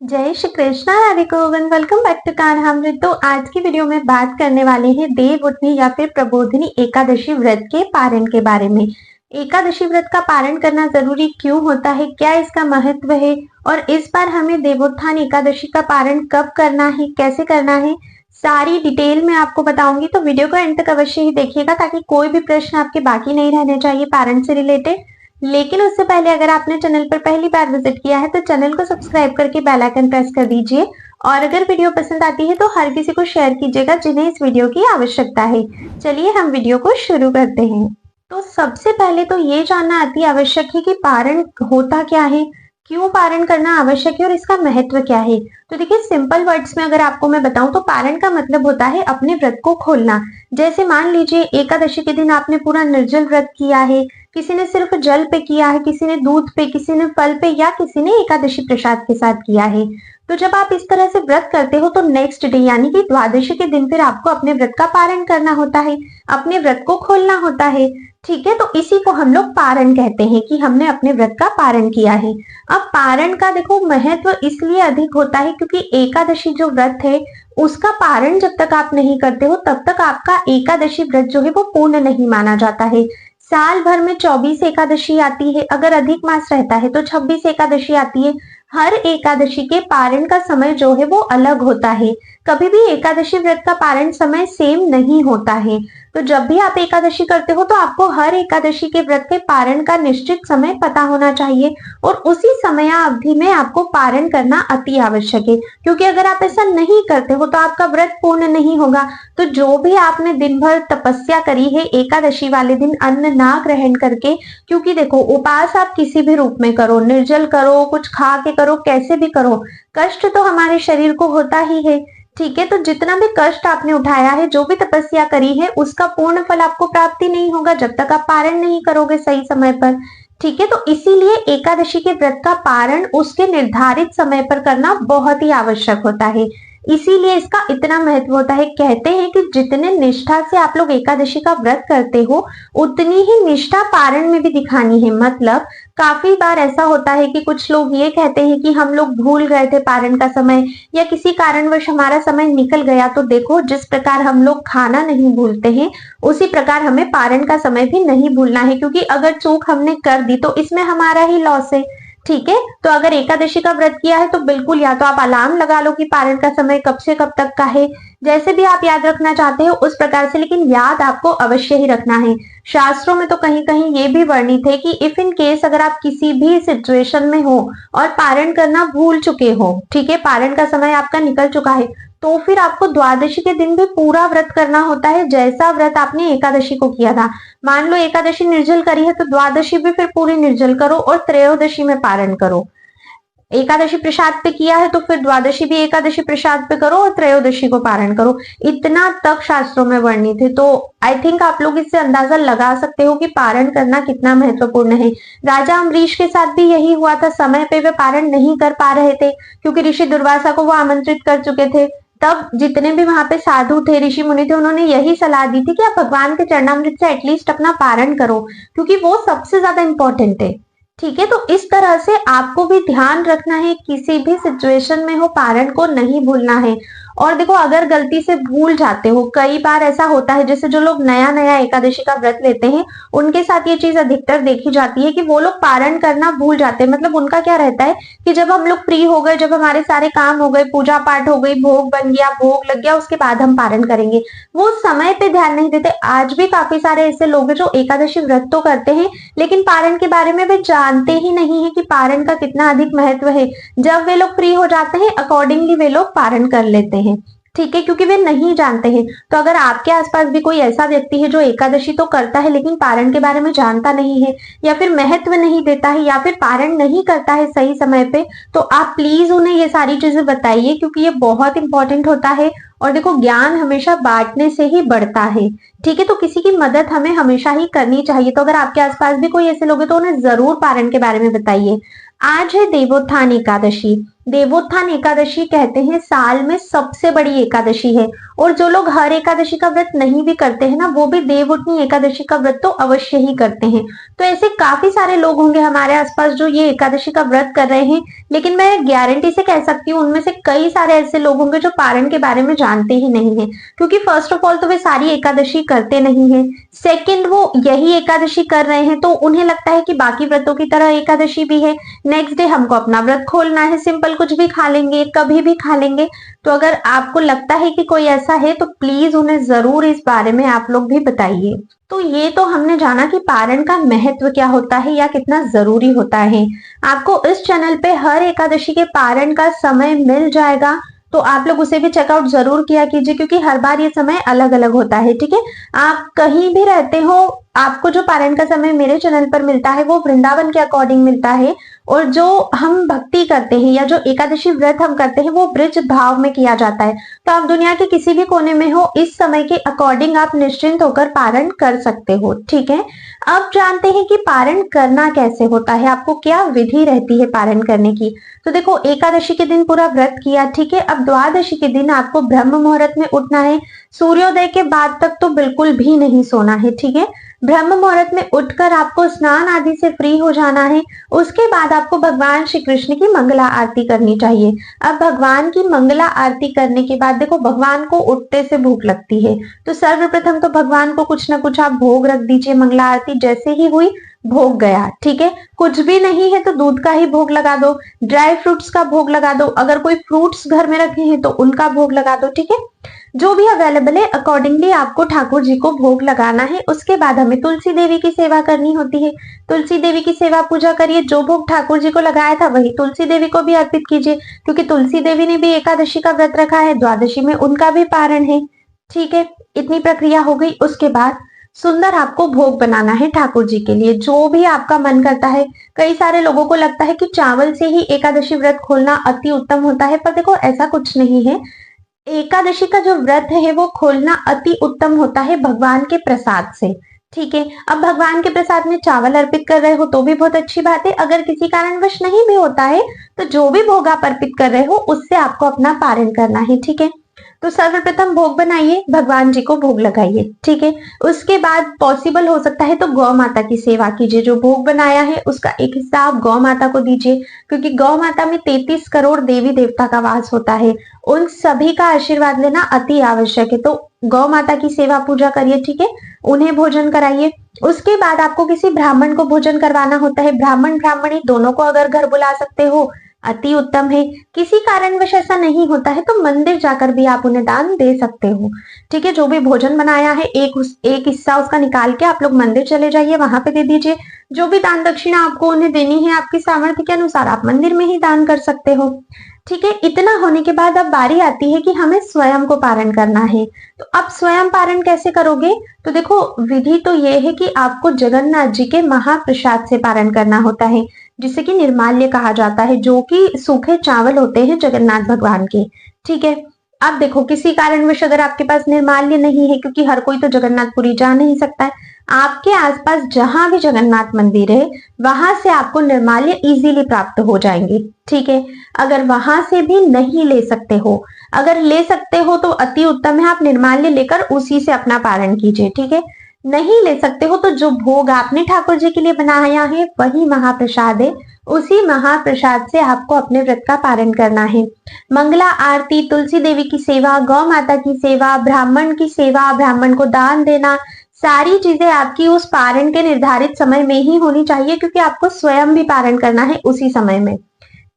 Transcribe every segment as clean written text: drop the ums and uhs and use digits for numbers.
जय Shri Krishna, Radhe Govind. Welcome back to Kanhamrit. तो आज की वीडियो में बात करने वाले हैं देव उठनी या फिर प्रबोधिनी एकादशी व्रत के पारण के बारे में। एकादशी व्रत का पारण करना जरूरी क्यों होता है, क्या इसका महत्व है और इस बार हमें देवोत्थान एकादशी का पारण कब करना है, कैसे करना है, सारी डिटेल में आपको बताऊंगी। तो वीडियो को एंड तक अवश्य ही देखिएगा ताकि कोई भी प्रश्न आपके बाकी नहीं रहने चाहिए पारण से रिलेटेड। लेकिन उससे पहले अगर आपने चैनल पर पहली बार विजिट किया है तो चैनल को सब्सक्राइब करके बेल आइकन प्रेस कर दीजिए और अगर वीडियो पसंद आती है तो हर किसी को शेयर कीजिएगा जिन्हें इस वीडियो की आवश्यकता है। चलिए हम वीडियो को शुरू करते हैं। तो सबसे पहले तो ये जानना अति आवश्यक है कि पारण होता क्या है, क्यों पारण करना आवश्यक है और इसका महत्व क्या है। तो देखिए, सिंपल वर्ड्स में अगर आपको मैं बताऊं तो पारण का मतलब होता है अपने व्रत को खोलना। जैसे मान लीजिए एकादशी के दिन आपने पूरा निर्जल व्रत किया है, किसी ने सिर्फ जल पे किया है, किसी ने दूध पे, किसी ने फल पे या किसी ने एकादशी प्रसाद के साथ किया है। तो जब आप इस तरह से व्रत करते हो तो नेक्स्ट डे यानी कि द्वादशी के दिन फिर आपको अपने व्रत का पारण करना होता है, अपने व्रत को खोलना होता है। ठीक है, तो इसी को हम लोग पारण कहते हैं कि हमने अपने व्रत का पारण किया है। अब पारण का देखो महत्व इसलिए अधिक होता है क्योंकि एकादशी जो व्रत है उसका पारण जब तक आप नहीं करते हो तब तक आपका एकादशी व्रत जो है वो पूर्ण नहीं माना जाता है। साल भर में 24 एकादशी आती है, अगर अधिक मास रहता है तो 26 एकादशी आती है। हर एकादशी के पारण का समय जो है वो अलग होता है। कभी भी एकादशी व्रत का पारण समय सेम नहीं होता है। तो जब भी आप एकादशी करते हो तो आपको हर एकादशी के व्रत के पारण का निश्चित समय पता होना चाहिए और उसी समय अवधि में आपको पारण करना अति आवश्यक है, क्योंकि अगर आप ऐसा नहीं करते हो तो आपका व्रत पूर्ण नहीं होगा। तो जो भी आपने दिन भर तपस्या करी है एकादशी वाले दिन अन्न ना ग्रहण करके, क्योंकि देखो उपास आप किसी भी रूप में करो, निर्जल करो, कुछ खा के करो, कैसे भी करो, कष्ट तो हमारे शरीर को होता ही है। ठीक है, तो जितना भी कष्ट आपने उठाया है, जो भी तपस्या करी है, उसका पूर्ण फल आपको प्राप्ति नहीं होगा जब तक आप पारण नहीं करोगे सही समय पर। ठीक है, तो इसीलिए एकादशी के व्रत का पारण उसके निर्धारित समय पर करना बहुत ही आवश्यक होता है। इसीलिए इसका इतना महत्व होता है। कहते हैं कि जितने निष्ठा से आप लोग एकादशी का व्रत करते हो उतनी ही निष्ठा पारण में भी दिखानी है। मतलब काफी बार ऐसा होता है कि कुछ लोग ये कहते हैं कि हम लोग भूल गए थे पारण का समय या किसी कारणवश हमारा समय निकल गया। तो देखो, जिस प्रकार हम लोग खाना नहीं भूलते हैं उसी प्रकार हमें पारण का समय भी नहीं भूलना है, क्योंकि अगर चूक हमने कर दी तो इसमें हमारा ही लॉस है। ठीक है, तो अगर एकादशी का व्रत किया है तो बिल्कुल या तो आप अलार्म लगा लो कि पारण का समय कब से कब तक का है, जैसे भी आप याद रखना चाहते हो उस प्रकार से, लेकिन याद आपको अवश्य ही रखना है। शास्त्रों में तो कहीं कहीं ये भी वर्णित है कि इफ इन केस अगर आप किसी भी सिचुएशन में हो और पारण करना भूल चुके हो, ठीक है, पारण का समय आपका निकल चुका है, तो फिर आपको द्वादशी के दिन भी पूरा व्रत करना होता है जैसा व्रत आपने एकादशी को किया था। मान लो एकादशी निर्जल करी है तो द्वादशी भी फिर पूरी निर्जल करो और त्रयोदशी में पारण करो। एकादशी प्रसाद पे किया है तो फिर द्वादशी भी एकादशी प्रसाद पे करो और त्रयोदशी को पारण करो। इतना तक शास्त्रों में वर्णित है। तो आई थिंक आप लोग इससे अंदाजा लगा सकते हो कि पारण करना कितना महत्वपूर्ण है। राजा अम्बरीश के साथ भी यही हुआ था, समय पे वे पारण नहीं कर पा रहे थे क्योंकि ऋषि दुर्वासा को वो आमंत्रित कर चुके थे। तब जितने भी वहां पे साधु थे, ऋषि मुनि थे, उन्होंने यही सलाह दी थी कि आप भगवान के चरणामृत से एटलीस्ट अपना पारण करो, क्योंकि वो सबसे ज्यादा इंपॉर्टेंट है। ठीक है, तो इस तरह से आपको भी ध्यान रखना है, किसी भी सिचुएशन में हो पारण को नहीं भूलना है। और देखो, अगर गलती से भूल जाते हो, कई बार ऐसा होता है, जैसे जो लोग नया नया एकादशी का व्रत लेते हैं उनके साथ ये चीज अधिकतर देखी जाती है कि वो लोग पारण करना भूल जाते हैं। मतलब उनका क्या रहता है कि जब हम लोग फ्री हो गए, जब हमारे सारे काम हो गए, पूजा पाठ हो गई, भोग बन गया, भोग लग गया, उसके बाद हम पारण करेंगे, वो समय पे ध्यान नहीं देते। आज भी काफी सारे ऐसे लोग हैं जो एकादशी व्रत तो करते हैं लेकिन पारण के बारे में वे जानते ही नहीं है कि पारण का कितना अधिक महत्व है। जब वे लोग फ्री हो जाते हैं अकॉर्डिंगली वे लोग पारण कर लेते हैं। ठीक है, क्योंकि वे नहीं जानते हैं। तो अगर आपके आसपास भी कोई ऐसा व्यक्ति है जो एकादशी तो करता है लेकिन पारण के बारे में जानता नहीं है या फिर महत्व नहीं देता है या फिर पारण नहीं करता है सही समय पे, तो आप प्लीज उन्हें ये सारी चीजें बताइए, क्योंकि ये बहुत इंपॉर्टेंट होता है। और देखो, ज्ञान हमेशा बांटने से ही बढ़ता है। ठीक है, तो किसी की मदद हमें हमेशा ही करनी चाहिए। तो अगर आपके आसपास भी कोई ऐसे लोग हैं तो उन्हें जरूर पारण के बारे में बताइए। आज है देवोत्थान एकादशी। देवोत्थान एकादशी कहते हैं साल में सबसे बड़ी एकादशी है, और जो लोग हर एकादशी का व्रत नहीं भी करते हैं ना, वो भी देवउठनी एकादशी का व्रत तो अवश्य ही करते हैं। तो ऐसे काफी सारे लोग होंगे हमारे आसपास जो ये एकादशी का व्रत कर रहे हैं, लेकिन मैं गारंटी से कह सकती हूँ उनमें से कई सारे ऐसे लोग होंगे जो पारण के बारे में जानते ही नहीं है, क्योंकि फर्स्ट ऑफ ऑल तो वे सारी एकादशी करते नहीं है, सेकेंड वो यही एकादशी कर रहे हैं तो उन्हें लगता है कि बाकी व्रतों की तरह एकादशी भी है, नेक्स्ट डे हमको अपना व्रत खोलना है, सिंपल कुछ भी खा लेंगे, कभी भी खा लेंगे। तो अगर आपको लगता है कि कोई ऐसा है तो प्लीज उन्हें जरूर इस बारे में आप लोग भी बताइए। तो ये तो हमने जाना कि पारण का महत्व क्या होता है या कितना जरूरी होता है। आपको इस चैनल पे हर एकादशी के पारण का समय मिल जाएगा, तो आप लोग उसे भी चेकआउट जरूर किया कीजिए, क्योंकि हर बार ये समय अलग अलग होता है। ठीक है, आप कहीं भी रहते हो, आपको जो पारण का समय मेरे चैनल पर मिलता है वो वृंदावन के अकॉर्डिंग मिलता है, और जो हम भक्ति करते हैं या जो एकादशी व्रत हम करते हैं वो ब्रज भाव में किया जाता है। तो आप दुनिया के किसी भी कोने में हो, इस समय के अकॉर्डिंग आप निश्चिंत होकर पारण कर सकते हो। ठीक है, अब जानते हैं कि पारण करना कैसे होता है, आपको क्या विधि रहती है पारण करने की। तो देखो, एकादशी के दिन पूरा व्रत किया, ठीक है। अब द्वादशी के दिन आपको ब्रह्म मुहूर्त में उठना है, सूर्योदय के बाद तक तो बिल्कुल भी नहीं सोना है। ठीक है, ब्रह्म मुहूर्त में उठकर आपको स्नान आदि से फ्री हो जाना है। उसके बाद आपको भगवान श्री कृष्ण की मंगला आरती करनी चाहिए। अब भगवान की मंगला आरती करने के बाद देखो, भगवान को उठते से भूख लगती है, तो सर्वप्रथम तो भगवान को कुछ ना कुछ आप भोग रख दीजिए। मंगला आरती जैसे ही हुई, भोग गया। ठीक है, कुछ भी नहीं है तो दूध का ही भोग लगा दो, ड्राई फ्रूट्स का भोग लगा दो, अगर कोई फ्रूट्स घर में रखे हैं तो उनका भोग लगा दो। ठीक है, जो भी अवेलेबल है अकॉर्डिंगली आपको ठाकुर जी को भोग लगाना है। उसके बाद हमें तुलसी देवी की सेवा करनी होती है। तुलसी देवी की सेवा पूजा करिए, जो भोग ठाकुर जी को लगाया था वही तुलसी देवी को भी अर्पित कीजिए, क्योंकि तुलसी देवी ने भी एकादशी का व्रत रखा है, द्वादशी में उनका भी पारण है। ठीक है, इतनी प्रक्रिया हो गई। उसके बाद सुंदर आपको भोग बनाना है ठाकुर जी के लिए, जो भी आपका मन करता है। कई सारे लोगों को लगता है कि चावल से ही एकादशी व्रत खोलना अति उत्तम होता है, पर देखो ऐसा कुछ नहीं है। एकादशी का जो व्रत है वो खोलना अति उत्तम होता है भगवान के प्रसाद से। ठीक है, अब भगवान के प्रसाद में चावल अर्पित कर रहे हो तो भी बहुत अच्छी बात है, अगर किसी कारणवश नहीं भी होता है तो जो भी भोग आप अर्पित कर रहे हो उससे आपको अपना पारण करना है। ठीक है, तो सर्वप्रथम भोग बनाइए, भगवान जी को भोग लगाइए। ठीक है, उसके बाद पॉसिबल हो सकता है तो गौ माता की सेवा कीजिए। जो भोग बनाया है उसका एक हिस्सा आप गौ माता को दीजिए, क्योंकि गौ माता में 33 करोड़ देवी देवता का वास होता है, उन सभी का आशीर्वाद लेना अति आवश्यक है। तो गौ माता की सेवा पूजा करिए। ठीक है, उन्हें भोजन कराइए। उसके बाद आपको किसी ब्राह्मण को भोजन करवाना होता है, ब्राह्मण ब्राह्मणी दोनों को अगर घर बुला सकते हो अति उत्तम है। किसी कारणवश ऐसा नहीं होता है तो मंदिर जाकर भी आप उन्हें दान दे सकते हो। ठीक है, जो भी भोजन बनाया है एक हिस्सा उसका निकाल के आप लोग मंदिर चले जाइए, वहां पे दे दीजिए। जो भी दान दक्षिणा आपको उन्हें देनी है आपकी सामर्थ्य के अनुसार आप मंदिर में ही दान कर सकते हो। ठीक है, इतना होने के बाद अब बारी आती है कि हमें स्वयं को पारण करना है। तो अब स्वयं पारण कैसे करोगे? तो देखो, विधि तो ये है कि आपको जगन्नाथ जी के महाप्रसाद से पारण करना होता है, जिसे कि निर्माल्य कहा जाता है, जो कि सूखे चावल होते हैं जगन्नाथ भगवान के। ठीक है, अब देखो, किसी कारणवश अगर आपके पास निर्माल्य नहीं है, क्योंकि हर कोई तो जगन्नाथपुरी जा नहीं सकता है, आपके आसपास जहां भी जगन्नाथ मंदिर है वहां से आपको निर्माल्य इजीली प्राप्त हो जाएंगे। ठीक है, अगर वहां से भी नहीं ले सकते हो, अगर ले सकते हो तो अति उत्तम है, आप निर्माल्य लेकर उसी से अपना पारण कीजिए। ठीक है, नहीं ले सकते हो तो जो भोग आपने ठाकुर जी के लिए बनाया है वही महाप्रसाद है, उसी महाप्रसाद से आपको अपने व्रत का पारण करना है। मंगला आरती, तुलसी देवी की सेवा, गौ माता की सेवा, ब्राह्मण की सेवा, ब्राह्मण को दान देना, सारी चीजें आपकी उस पारण के निर्धारित समय में ही होनी चाहिए, क्योंकि आपको स्वयं भी पारण करना है उसी समय में।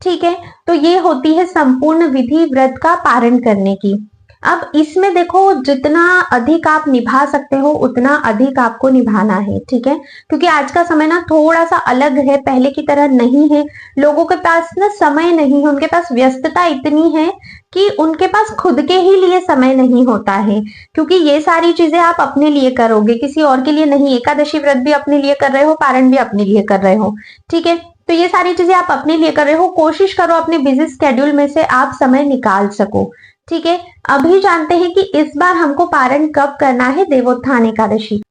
ठीक है, तो ये होती है संपूर्ण विधि व्रत का पारण करने की। अब इसमें देखो, जितना अधिक आप निभा सकते हो उतना अधिक आपको निभाना है। ठीक है, क्योंकि आज का समय ना थोड़ा सा अलग है, पहले की तरह नहीं है। लोगों के पास ना समय नहीं है, उनके पास व्यस्तता इतनी है कि उनके पास खुद के ही लिए समय नहीं होता है, क्योंकि ये सारी चीजें आप अपने लिए करोगे, किसी और के लिए नहीं। एकादशी व्रत भी अपने लिए कर रहे हो, पारण भी अपने लिए कर रहे हो। ठीक है, तो ये सारी चीजें आप अपने लिए कर रहे हो, कोशिश करो अपने बिजी स्केड्यूल में से आप समय निकाल सको। ठीक है, अभी जानते हैं कि इस बार हमको पारण कब करना है, देवोत्थान एकादशी।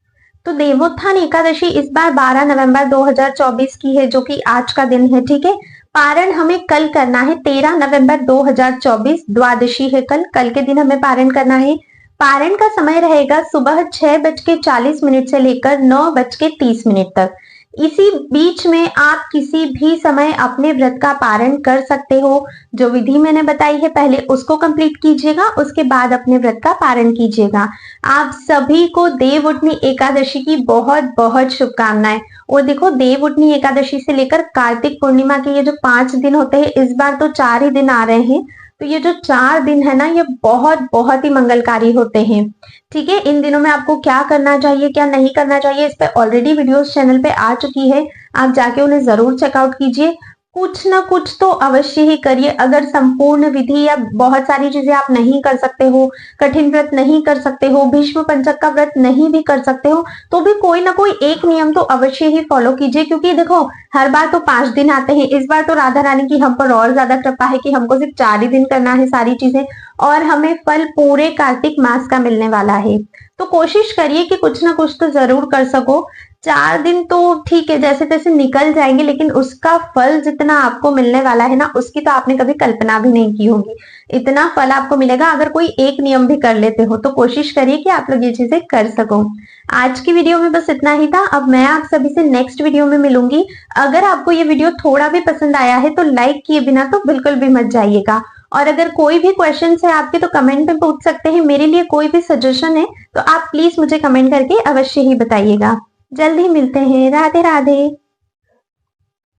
तो देवोत्थान एकादशी इस बार 12 नवंबर 2024 की है, जो कि आज का दिन है। ठीक है, पारण हमें कल करना है, 13 नवंबर 2024 द्वादशी है कल के दिन हमें पारण करना है। पारण का समय रहेगा सुबह 6:40 से लेकर 9:30 तक। इसी बीच में आप किसी भी समय अपने व्रत का पारण कर सकते हो। जो विधि मैंने बताई है पहले उसको कंप्लीट कीजिएगा, उसके बाद अपने व्रत का पारण कीजिएगा। आप सभी को देवउठनी एकादशी की बहुत बहुत शुभकामनाएं। और देखो, देवउठनी एकादशी से लेकर कार्तिक पूर्णिमा के ये जो 5 दिन होते हैं, इस बार तो 4 ही दिन आ रहे हैं, तो ये जो 4 दिन है ना, ये बहुत बहुत ही मंगलकारी होते हैं। ठीक है, इन दिनों में आपको क्या करना चाहिए क्या नहीं करना चाहिए, इस पे ऑलरेडी वीडियोस चैनल पे आ चुकी है, आप जाके उन्हें जरूर चेकआउट कीजिए। कुछ ना कुछ तो अवश्य ही करिए। अगर संपूर्ण विधि या बहुत सारी चीजें आप नहीं कर सकते हो, कठिन व्रत नहीं कर सकते हो, भीष्म पंचक का व्रत नहीं भी कर सकते हो, तो भी कोई ना कोई एक नियम तो अवश्य ही फॉलो कीजिए। क्योंकि देखो, हर बार तो 5 दिन आते हैं, इस बार तो राधा रानी की हम पर और ज्यादा कृपा है कि हमको सिर्फ 4 ही दिन करना है सारी चीजें, और हमें फल पूरे कार्तिक मास का मिलने वाला है। तो कोशिश करिए कि कुछ ना कुछ तो जरूर कर सको। 4 दिन तो ठीक है, जैसे तैसे निकल जाएंगे, लेकिन उसका फल जितना आपको मिलने वाला है ना, उसकी तो आपने कभी कल्पना भी नहीं की होगी। इतना फल आपको मिलेगा अगर कोई एक नियम भी कर लेते हो। तो कोशिश करिए कि आप लोग ये चीजें कर सको। आज की वीडियो में बस इतना ही था। अब मैं आप सभी से नेक्स्ट वीडियो में मिलूंगी। अगर आपको ये वीडियो थोड़ा भी पसंद आया है तो लाइक किए बिना तो बिल्कुल भी मत जाइएगा। और अगर कोई भी क्वेश्चन है आपके तो कमेंट में पूछ सकते हैं। मेरे लिए कोई भी सजेशन है तो आप प्लीज मुझे कमेंट करके अवश्य ही बताइएगा। जल्द ही मिलते हैं। राधे राधे।